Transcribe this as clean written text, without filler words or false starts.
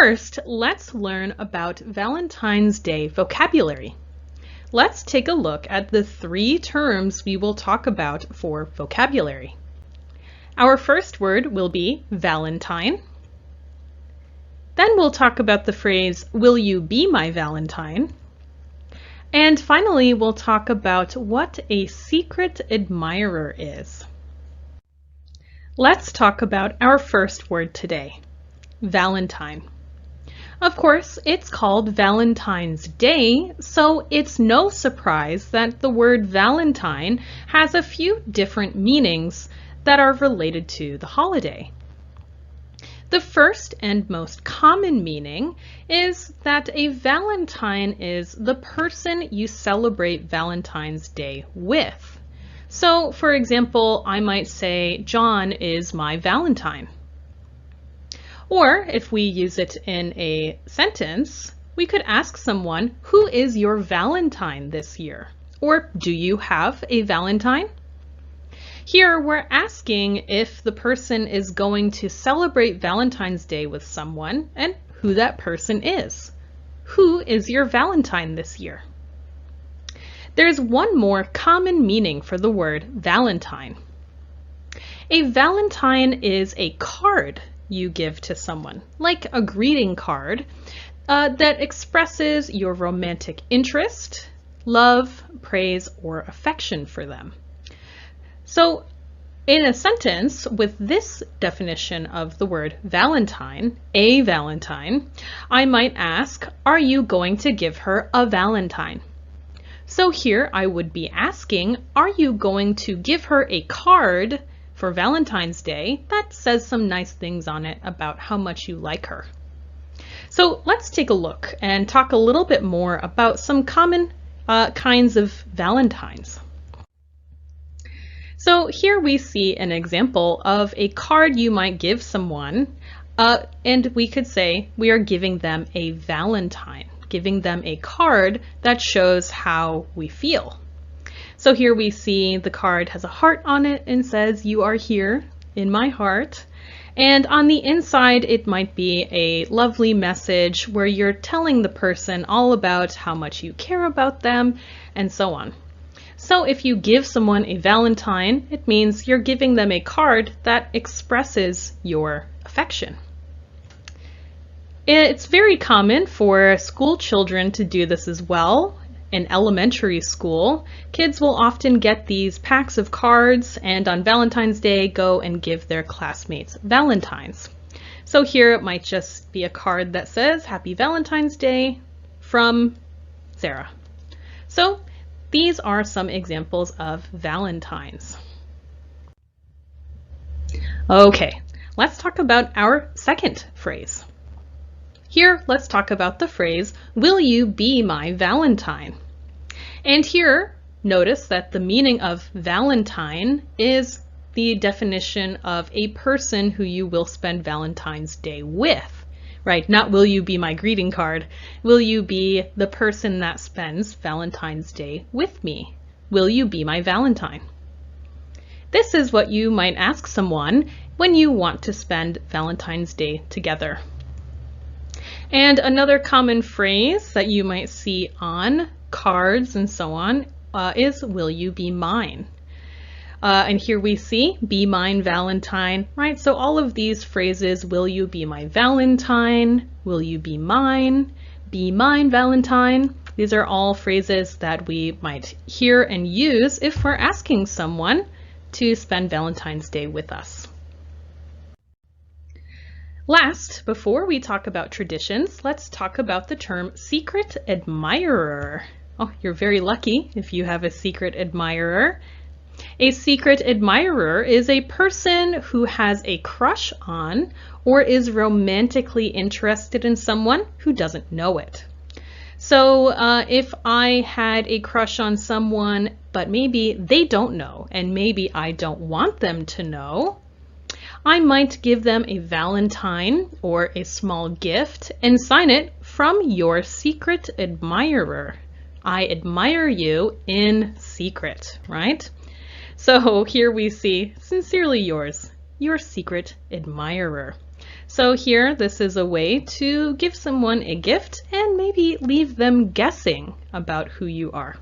First, let's learn about Valentine's Day vocabulary. Let's take a look at the 3 terms we will talk about for vocabulary. Our first word will be Valentine. Then we'll talk about the phrase, "Will you be my Valentine?" And finally, we'll talk about what a secret admirer is. Let's talk about our first word today, Valentine. Of course, it's called Valentine's Day, so it's no surprise that the word Valentine has a few different meanings that are related to the holiday. The first and most common meaning is that a Valentine is the person you celebrate Valentine's Day with. So, for example, I might say, John is my Valentine. Or if we use it in a sentence, we could ask someone, who is your Valentine this year? Or do you have a Valentine? Here we're asking if the person is going to celebrate Valentine's Day with someone and who that person is. Who is your Valentine this year? There's one more common meaning for the word Valentine. A Valentine is a card you give to someone, like a greeting card that expresses your romantic interest, love, praise, or affection for them. So in a sentence with this definition of the word Valentine, a Valentine, I might ask, are you going to give her a Valentine? So here I would be asking, are you going to give her a card for Valentine's Day that says some nice things on it about how much you like her? So let's take a look and talk a little bit more about some common kinds of Valentines. So here we see an example of a card you might give someone, and we could say we are giving them a Valentine, giving them a card that shows how we feel. So here we see the card has a heart on it and says, you are here in my heart. And on the inside, it might be a lovely message where you're telling the person all about how much you care about them and so on. So if you give someone a Valentine, it means you're giving them a card that expresses your affection. It's very common for school children to do this as well. In elementary school, kids will often get these packs of cards and on Valentine's Day go and give their classmates Valentines. So here it might just be a card that says, Happy Valentine's Day from Sarah. So these are some examples of Valentines. Okay, let's talk about our second phrase. Here, let's talk about the phrase, will you be my Valentine? And here, notice that the meaning of Valentine is the definition of a person who you will spend Valentine's Day with, right? Not will you be my greeting card. Will you be the person that spends Valentine's Day with me? Will you be my Valentine? This is what you might ask someone when you want to spend Valentine's Day together. And another common phrase that you might see on cards and so on is, will you be mine? And here we see, be mine Valentine, right? So all of these phrases, will you be my Valentine? Will you be mine? Be mine Valentine? These are all phrases that we might hear and use if we're asking someone to spend Valentine's Day with us. Last, before we talk about traditions, let's talk about the term secret admirer. Oh, you're very lucky if you have a secret admirer. A secret admirer is a person who has a crush on or is romantically interested in someone who doesn't know it. So if I had a crush on someone, but maybe they don't know, and maybe I don't want them to know, I might give them a Valentine or a small gift and sign it from your secret admirer. I admire you in secret, right? So here we see, sincerely yours, your secret admirer. So here, this is a way to give someone a gift and maybe leave them guessing about who you are.